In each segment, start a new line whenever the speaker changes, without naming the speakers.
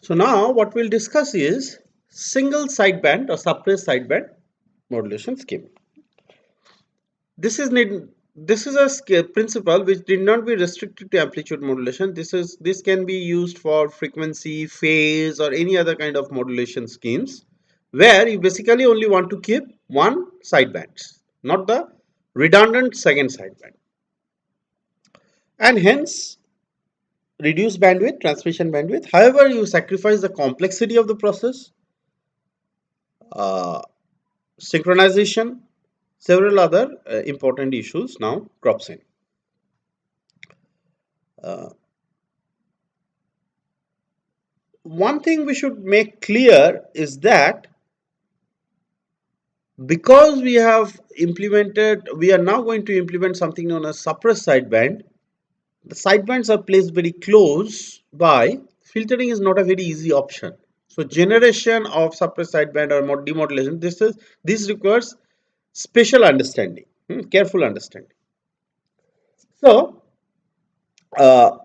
So now what we'll discuss is single sideband or suppressed sideband modulation scheme. This is a principle which did not be restricted to amplitude modulation. This can be used for frequency, phase, or any other kind of modulation schemes, where you basically only want to keep one sideband, not the redundant second sideband, and hence reduce bandwidth, transmission bandwidth. However, you sacrifice the complexity of the process, uh, synchronization, several other important issues now crops in. Uh, One thing we should make clear is that because we are now going to implement something known as suppressed sideband. The sidebands are placed very close by. Filtering is not a very easy option. So generation of suppressed sideband or demodulation, this requires special understanding, careful understanding. So uh,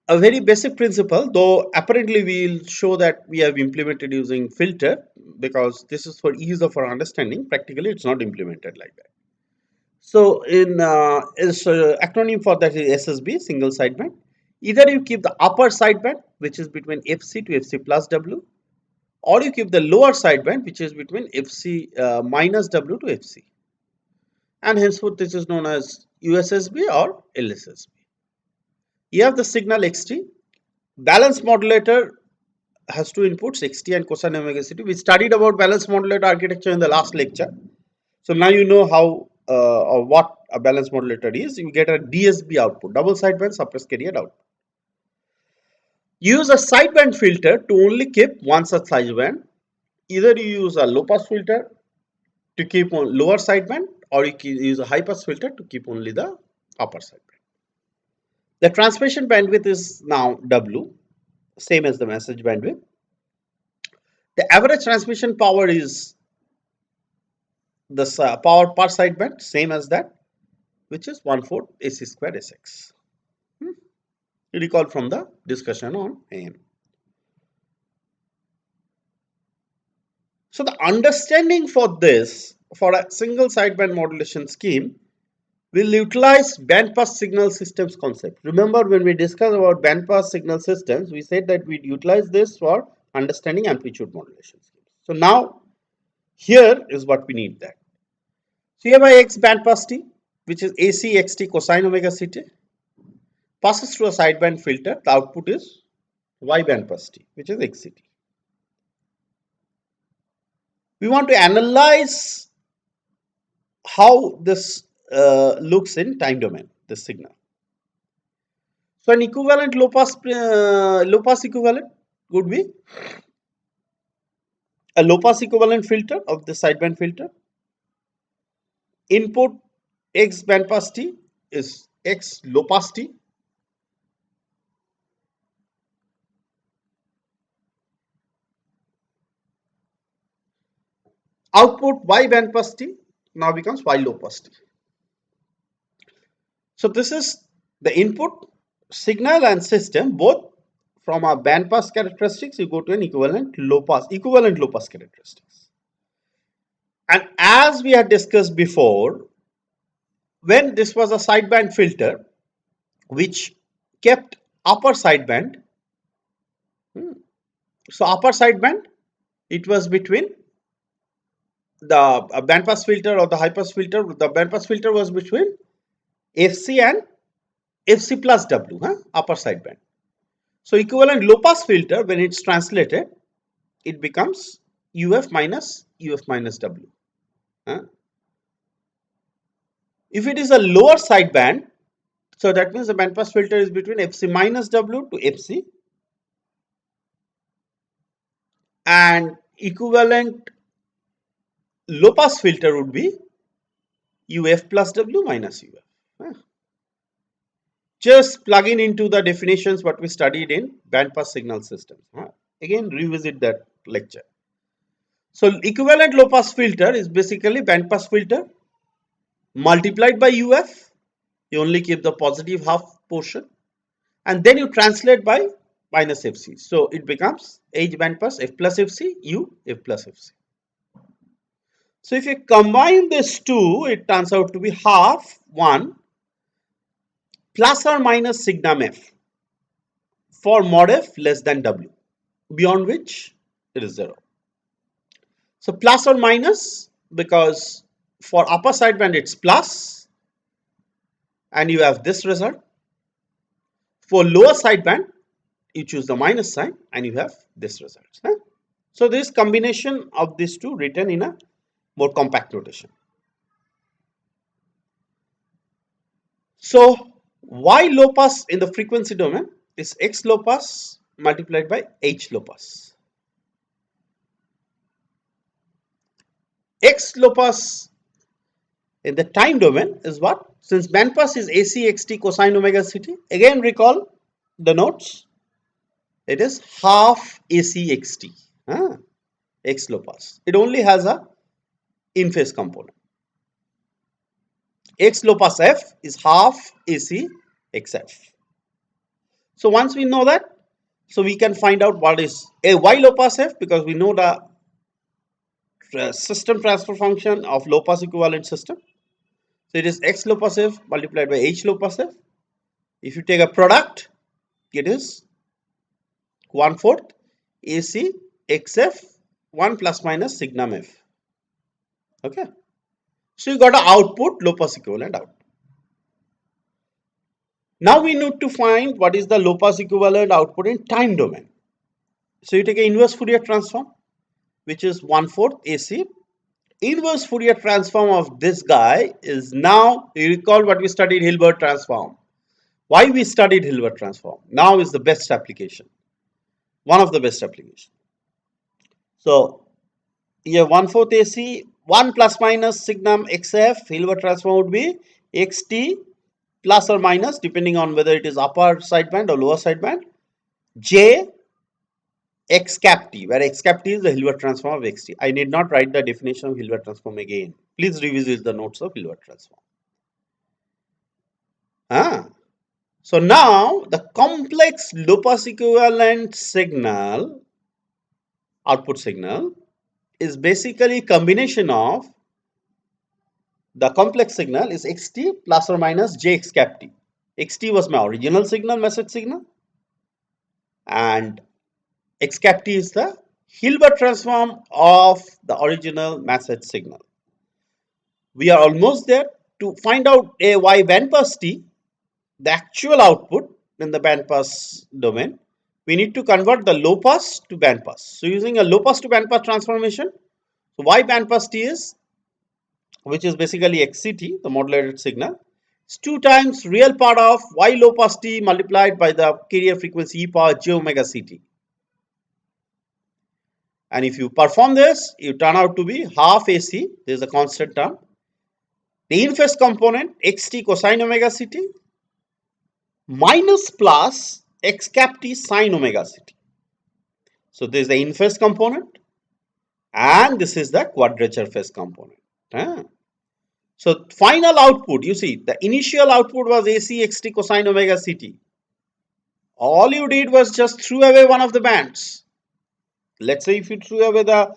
a very basic principle, though apparently we'll show that we have implemented using filter, because this is for ease of our understanding. Practically it's not implemented like that. So in acronym for that is SSB, single sideband. Either you keep the upper sideband, which is between FC to FC plus W, or you keep the lower sideband, which is between FC minus W to FC. And henceforth this is known as USSB or LSSB. You have the signal XT. Balance modulator has two inputs, XT and cosine omega CT. We studied about balance modulator architecture in the last lecture. So now you know how or what a balance modulator is. You get a DSB output, double sideband suppressed carrier output. Use a sideband filter to only keep one such sideband. Either you use a low pass filter to keep on lower sideband, or you can use a high pass filter to keep only the upper sideband. The transmission bandwidth is now W, same as the message bandwidth. The average transmission power is the power per sideband, same as that, which is 1/4 AC square SX. You recall from the discussion on AM. So the understanding for this, for a single sideband modulation scheme, will utilize bandpass signal systems concept. Remember when we discussed about bandpass signal systems, we said that we'd utilize this for understanding amplitude modulation schemes. So now here is what we need that. So here by X bandpass T, which is AC XT cosine omega CT, passes through a sideband filter. The output is Y bandpass T, which is XCT. We want to analyze how this looks in time domain, this signal. So an equivalent low pass equivalent would be a low pass equivalent filter of the sideband filter. Input X bandpass T is X low pass T. Output Y bandpass T now becomes Y low pass T. So this is the input signal and system, both from a bandpass characteristics you go to an equivalent low pass characteristics. And as we had discussed before, when this was a sideband filter which kept upper sideband, so upper sideband, it was between the bandpass filter or the high pass filter. The bandpass filter was between FC and FC plus W, upper sideband. So equivalent low pass filter, when it's translated, it becomes UF minus W. If it is a lower sideband, so that means the bandpass filter is between FC minus W to FC, and equivalent low pass filter would be UF plus W minus UF. Just plug in into the definitions what we studied in bandpass signal systems. Again, revisit that lecture. So equivalent low pass filter is basically bandpass filter multiplied by UF. You only keep the positive half portion, and then you translate by minus Fc. So it becomes H bandpass F plus Fc, U F plus Fc. So if you combine these two, it turns out to be half 1 plus or minus signum F for mod F less than W, beyond which it is 0. So plus or minus, because for upper sideband it's plus and you have this result. For lower sideband, you choose the minus sign and you have this result. So this combination of these two written in a more compact notation. So Y low pass in the frequency domain is X low pass multiplied by H low pass. X low pass in the time domain is what? Since bandpass is AC xt cosine omega ct, again recall the notes. It is half AC xt, X low pass. It only has a in phase component. X low pass F is half AC XF. So once we know that, so we can find out what is a Y low pass F, because we know the system transfer function of low pass equivalent system. So it is X low pass F multiplied by H low pass F. If you take a product, it is 1/4 AC XF 1 plus minus signum F. Okay. So you got an output, low pass equivalent output. Now we need to find what is the low pass equivalent output in time domain. So you take an inverse Fourier transform, which is 1/4 AC. Inverse Fourier transform of this guy is, now you recall what we studied, Hilbert transform. Why we studied Hilbert transform? Now is the best application, one of the best applications. So here 1/4 AC, 1 plus minus signum XF, Hilbert transform would be XT plus or minus, depending on whether it is upper sideband or lower sideband, J X cap T, where X cap T is the Hilbert transform of XT. I need not write the definition of Hilbert transform again. Please revisit the notes of Hilbert transform. So now the complex low pass equivalent signal, output signal, is basically a combination of the complex signal is xt plus or minus jx cap t. Xt was my original signal, message signal, and x cap t is the Hilbert transform of the original message signal. We are almost there. To find out a y bandpass t, the actual output in the bandpass domain, we need to convert the low pass to bandpass. So using a low pass to bandpass transformation, so y bandpass t is, which is basically xct, the modulated signal, it's 2 times real part of y low pass t multiplied by the carrier frequency e power j omega ct. And if you perform this, you turn out to be half AC, there is a constant term, the in phase component xt cosine omega ct minus plus x cap t sine omega ct. So this is the in phase component and this is the quadrature phase component. So final output, you see the initial output was AC xt cosine omega ct. All you did was just threw away one of the bands. Let's say if you threw away the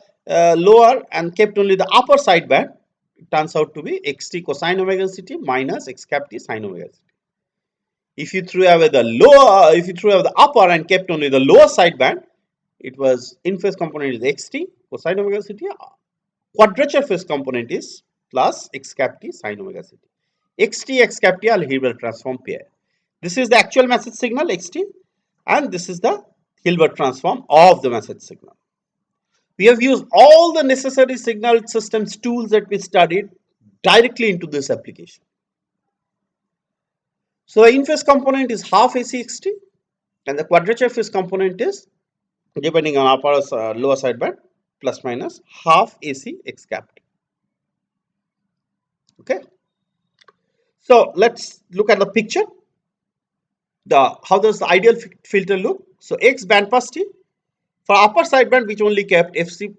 lower and kept only the upper side band, it turns out to be xt cosine omega ct minus x cap t sine omega ct. If you threw away the lower, if you threw away the upper and kept only the lower side band, it was in phase component is xt cosine omega ct. Quadrature phase component is plus x cap t sine omega ct. Xt x cap t are Hilbert transform pair. This is the actual message signal xt and this is the Hilbert transform of the message signal. We have used all the necessary signal systems tools that we studied directly into this application. So the in phase component is half AC xt and the quadrature phase component is, depending on upper or lower side band, plus minus half AC x cap t. Okay. So let's look at the picture. How does the ideal filter look? So X bandpass T for upper sideband, which only kept FC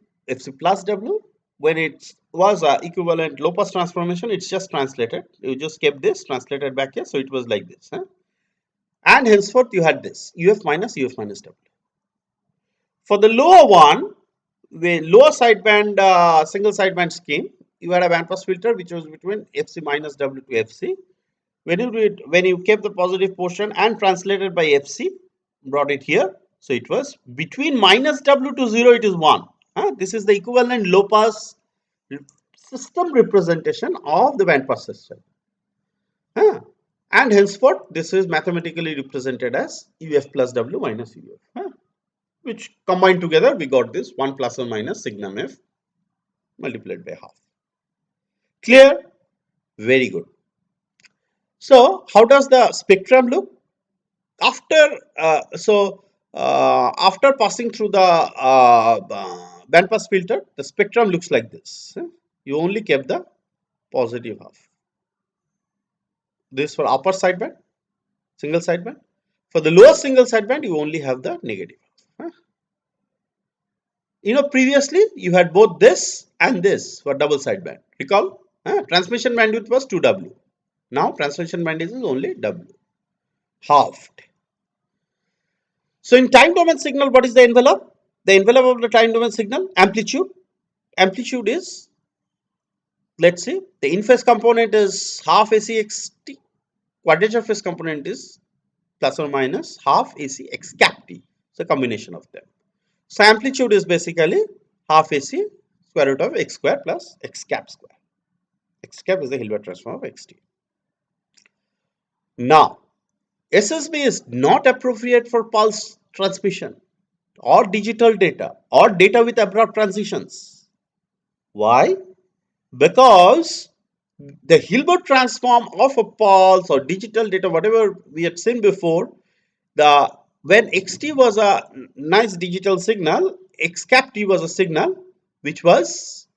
plus W. When it was equivalent low pass transformation, it's just translated. You just kept this translated back here, so it was like this. and henceforth you had this UF minus W. For the lower one, the lower sideband single sideband scheme, you had a bandpass filter which was between FC minus W to FC. When you kept the positive portion and translated by FC, brought it here, so it was between minus W to 0, it is 1. This is the equivalent low pass system representation of the bandpass system. And henceforth, this is mathematically represented as UF plus W minus UF. Which combined together, we got this 1 plus or minus signum F multiplied by half. Clear? Very good. So, how does the spectrum look? After after passing through the bandpass filter, the spectrum looks like this. You only kept the positive half. This for upper sideband, single sideband. For the lower single sideband, you only have the negative half. Previously you had both this and this for double sideband. Recall, transmission bandwidth was 2W. Now transmission bandwidth is only W, halved. So in time domain signal, what is the envelope? The envelope of the time domain signal, amplitude. Amplitude is, let's say, the in phase component is half AC xt. Quadrature phase component is plus or minus half AC x cap t. It's a combination of them. So amplitude is basically half AC square root of x square plus x cap square. X cap is the Hilbert transform of xt. Now, SSB is not appropriate for pulse transmission or digital data or data with abrupt transitions. Why? Because the Hilbert transform of a pulse or digital data, whatever we had seen before, when xt was a nice digital signal, x cap t was a signal which was,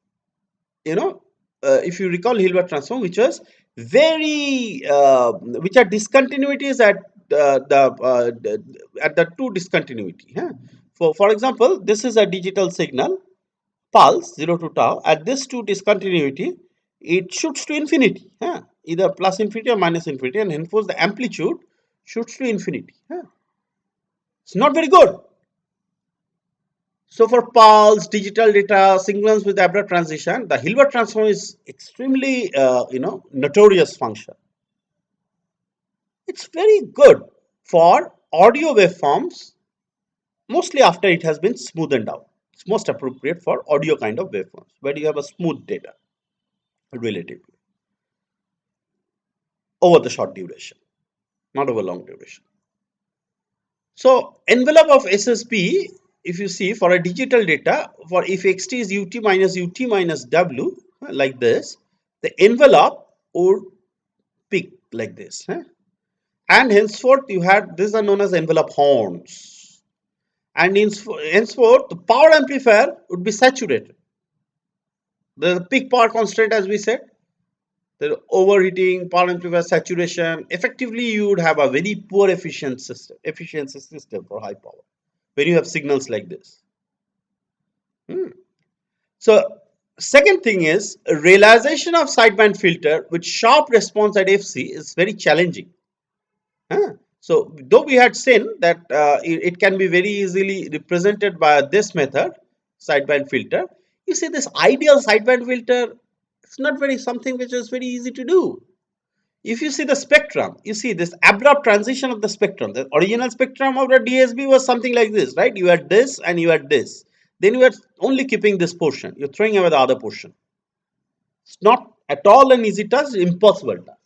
if you recall Hilbert transform, which was very, which are discontinuities at the two discontinuity. For example, this is a digital signal pulse 0 to tau. At this two discontinuity, it shoots to infinity, either plus infinity or minus infinity, and henceforth the amplitude shoots to infinity. It's not very good. So for pulse, digital data, signals with abrupt transition, the Hilbert transform is extremely, notorious function. It's very good for audio waveforms, mostly after it has been smoothened out. It's most appropriate for audio kind of waveforms, where you have a smooth data relatively over the short duration, not over long duration. So envelope of SSB, if you see for a digital data, for if xt is ut minus w, like this, the envelope would peak like this. And henceforth you had, these are known as envelope horns. And henceforth the power amplifier would be saturated. The peak power constraint, as we said, the overheating, power amplifier saturation, effectively you would have a very poor efficiency system for high power when you have signals like this. So second thing is, realization of sideband filter with sharp response at FC is very challenging. So though we had seen that it can be very easily represented by this method, sideband filter, you see this ideal sideband filter, it's not very something which is very easy to do. If you see the spectrum, you see this abrupt transition of the spectrum. The original spectrum of the DSB was something like this, right? You had this and you had this. Then you are only keeping this portion. You're throwing away the other portion. It's not at all an easy task, impossible task.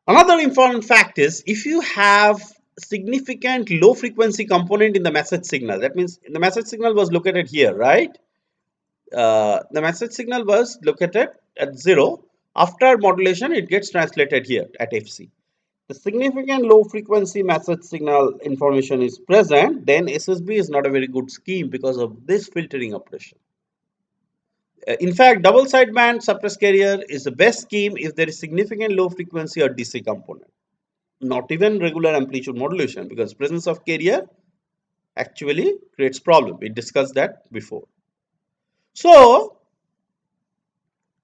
Another important fact is, if you have significant low frequency component in the message signal, that means the message signal was located here, right? The message signal was located at 0. After modulation, it gets translated here at FC. The significant low frequency message signal information is present, then SSB is not a very good scheme because of this filtering operation. In fact, double sideband suppressed carrier is the best scheme if there is significant low frequency or DC component. Not even regular amplitude modulation, because presence of carrier actually creates problem. We discussed that before. So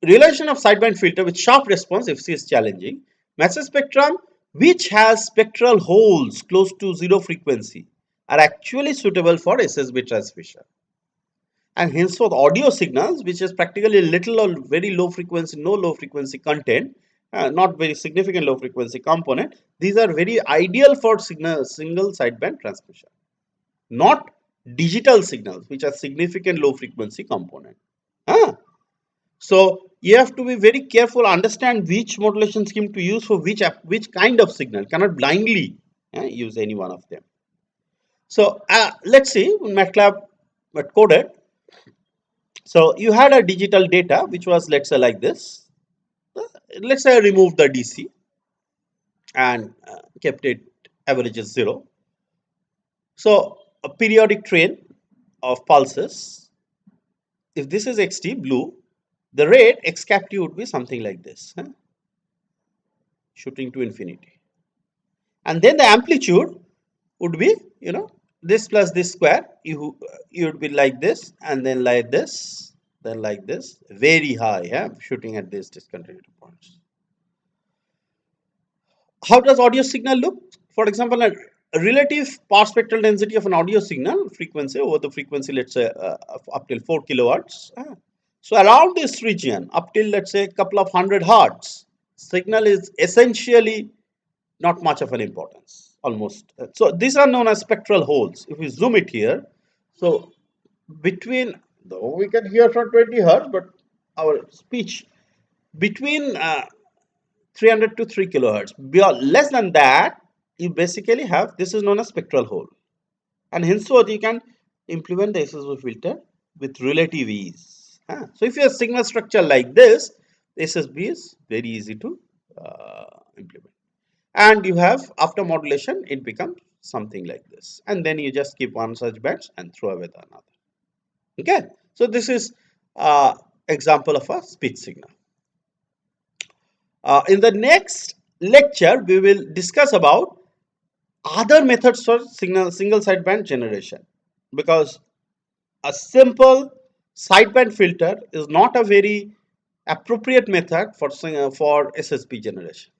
realization of sideband filter with sharp response FC is challenging. Message spectrum which has spectral holes close to zero frequency are actually suitable for SSB transmission. And henceforth, audio signals, which is practically little or very low frequency, no low frequency content, not very significant low frequency component, these are very ideal for single sideband transmission, not digital signals, which are significant low frequency component. So you have to be very careful, understand which modulation scheme to use for which kind of signal. Cannot blindly use any one of them. So let's see in MATLAB coded. So you had a digital data which was, let's say, like this. Let's say I removed the DC and kept it averages 0. So a periodic train of pulses. If this is xt blue, the rate x cap t would be something like this, shooting to infinity. And then the amplitude would be, this plus this square. You would be like this, and then like this, then like this, very high, shooting at these discontinuity points. How does audio signal look? For example, a relative power spectral density of an audio signal frequency over the frequency, let's say up till 4 kilohertz. So around this region, up till, let's say, a couple of 100 hertz, signal is essentially not much of an importance, almost. So these are known as spectral holes. If we zoom it here, so between, though we can hear from 20 hertz, but our speech between 300 to 3 kilohertz. Beyond, less than that, you basically have, this is known as spectral hole. And henceforth, you can implement the SSB filter with relative ease. So if you have signal structure like this, SSB is very easy to implement. And you have, after modulation, it becomes something like this. And then you just keep one such batch and throw away the another. Okay. So this is example of a speech signal. In the next lecture, we will discuss about other methods for single sideband generation, because a simple sideband filter is not a very appropriate method for SSB generation.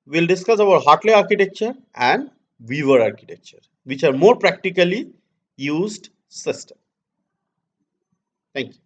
We'll discuss about Hartley architecture and Weaver architecture, which are more practically used system. Thank you.